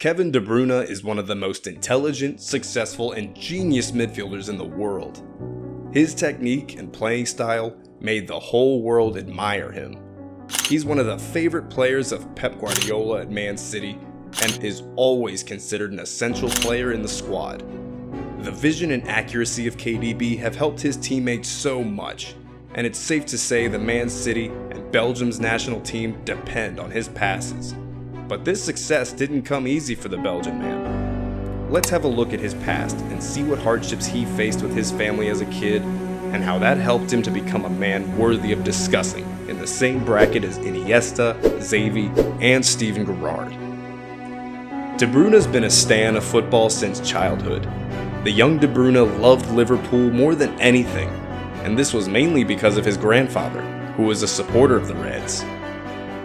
Kevin De Bruyne is one of the most intelligent, successful, and genius midfielders in the world. His technique and playing style made the whole world admire him. He's one of the favorite players of Pep Guardiola at Man City and is always considered an essential player in the squad. The vision and accuracy of KDB have helped his teammates so much, and it's safe to say the Man City and Belgium's national team depend on his passes. But this success didn't come easy for the Belgian man. Let's have a look at his past and see what hardships he faced with his family as a kid and how that helped him to become a man worthy of discussing in the same bracket as Iniesta, Xavi, and Steven Gerrard. De Bruyne's been a stan of football since childhood. The young De Bruyne loved Liverpool more than anything, and this was mainly because of his grandfather, who was a supporter of the Reds.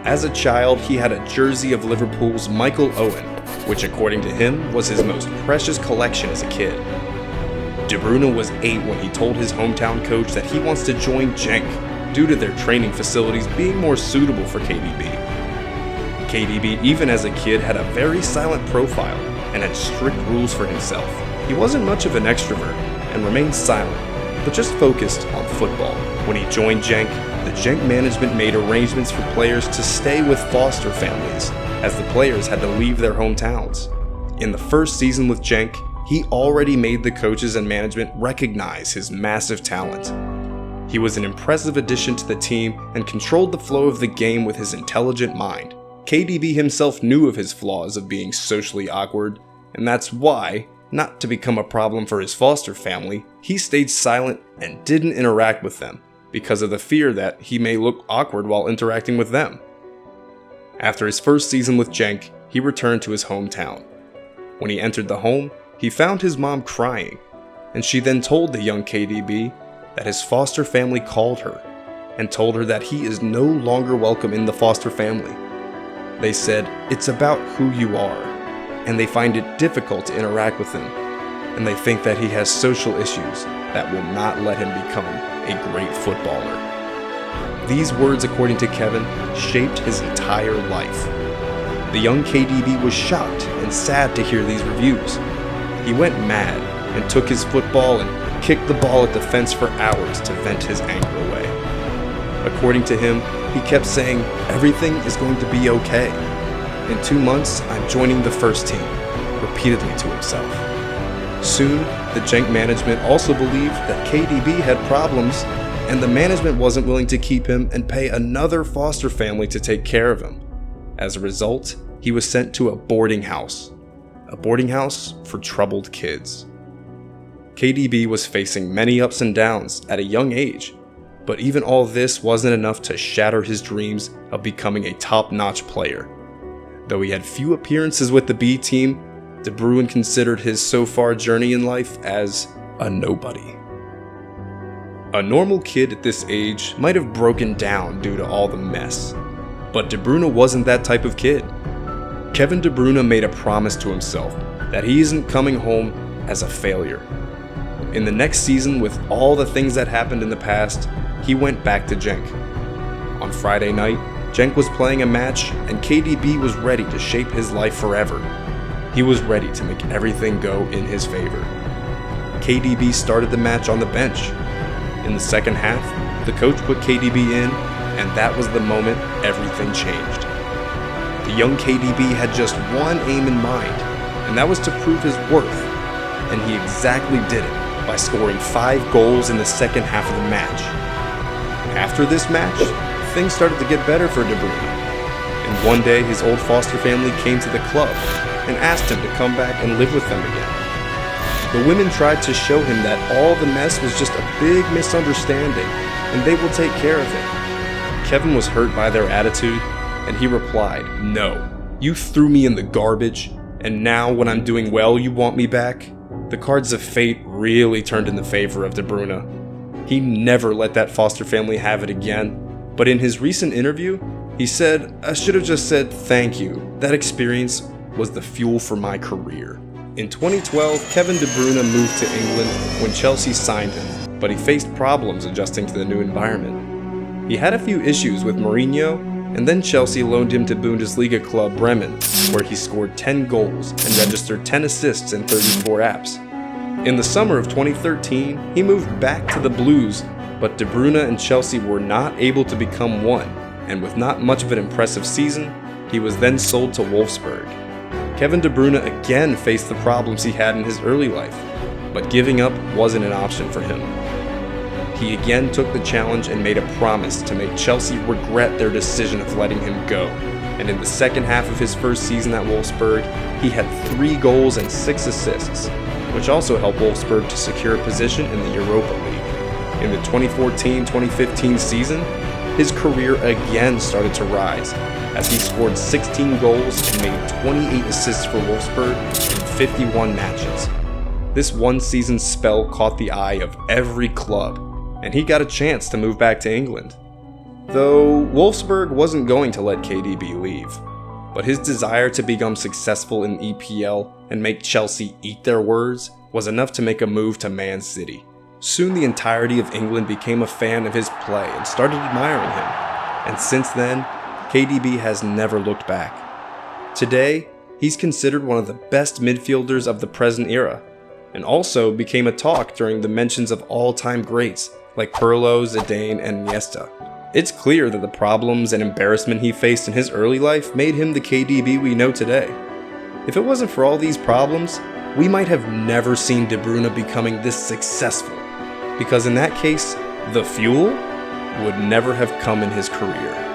As a child, he had a jersey of Liverpool's Michael Owen, which according to him was his most precious collection as a kid. De Bruyne was 8 when he told his hometown coach that he wants to join Genk due to their training facilities being more suitable for KDB. KDB, even as a kid, had a very silent profile and had strict rules for himself. He wasn't much of an extrovert and remained silent, but just focused on football. When he joined Genk, the Genk management made arrangements for players to stay with foster families, as the players had to leave their hometowns. In the first season with Genk, he already made the coaches and management recognize his massive talent. He was an impressive addition to the team and controlled the flow of the game with his intelligent mind. KDB himself knew of his flaws of being socially awkward, and that's why, not to become a problem for his foster family, he stayed silent and didn't interact with them, because of the fear that he may look awkward while interacting with them. After his first season with Genk, he returned to his hometown. When he entered the home, he found his mom crying, and she then told the young KDB that his foster family called her and told her that he is no longer welcome in the foster family. They said, "It's about who you are," and they find it difficult to interact with him, and they think that he has social issues that will not let him become a great footballer. These words, according to Kevin, shaped his entire life. The young KDB was shocked and sad to hear these reviews. He went mad and took his football and kicked the ball at the fence for hours to vent his anger away. According to him, he kept saying, "Everything is going to be okay. In 2 months, I'm joining the first team," repeatedly to himself. Soon, the Genk management also believed that KDB had problems, and the management wasn't willing to keep him and pay another foster family to take care of him. As a result, he was sent to a boarding house for troubled kids. KDB was facing many ups and downs at a young age, but even all this wasn't enough to shatter his dreams of becoming a top-notch player. Though he had few appearances with the B team, De Bruyne considered his so-far journey in life as a nobody. A normal kid at this age might have broken down due to all the mess, but De Bruyne wasn't that type of kid. Kevin De Bruyne made a promise to himself that he isn't coming home as a failure. In the next season, with all the things that happened in the past, he went back to Genk. On Friday night, Genk was playing a match and KDB was ready to shape his life forever. He was ready to make everything go in his favor. KDB started the match on the bench. In the second half, the coach put KDB in, and that was the moment everything changed. The young KDB had just one aim in mind, and that was to prove his worth, and he exactly did it by scoring 5 goals in the second half of the match. After this match, things started to get better for De Bruyne, and one day his old foster family came to the club and asked him to come back and live with them again. The women tried to show him that all the mess was just a big misunderstanding and they will take care of it. Kevin was hurt by their attitude and he replied, "No, you threw me in the garbage and now when I'm doing well you want me back?" The cards of fate really turned in the favor of De Bruyne. He never let that foster family have it again, but in his recent interview, he said, "I should have just said thank you. That experience was the fuel for my career." In 2012, Kevin De Bruyne moved to England when Chelsea signed him, but he faced problems adjusting to the new environment. He had a few issues with Mourinho and then Chelsea loaned him to Bundesliga club Bremen, where he scored 10 goals and registered 10 assists and 34 apps. In the summer of 2013, he moved back to the Blues, but De Bruyne and Chelsea were not able to become one, and with not much of an impressive season, he was then sold to Wolfsburg. Kevin De Bruyne again faced the problems he had in his early life, but giving up wasn't an option for him. He again took the challenge and made a promise to make Chelsea regret their decision of letting him go. And in the second half of his first season at Wolfsburg, he had 3 goals and 6 assists, which also helped Wolfsburg to secure a position in the Europa League. In the 2014-2015 season, his career again started to rise, as he scored 16 goals and made 28 assists for Wolfsburg in 51 matches. This one-season spell caught the eye of every club, and he got a chance to move back to England. Though Wolfsburg wasn't going to let KDB leave, but his desire to become successful in EPL and make Chelsea eat their words was enough to make a move to Man City. Soon the entirety of England became a fan of his play and started admiring him, and since then, KDB has never looked back. Today, he's considered one of the best midfielders of the present era, and also became a talk during the mentions of all-time greats like Pirlo, Zidane, and Iniesta. It's clear that the problems and embarrassment he faced in his early life made him the KDB we know today. If it wasn't for all these problems, we might have never seen De Bruyne becoming this successful, because in that case, the fuel would never have come in his career.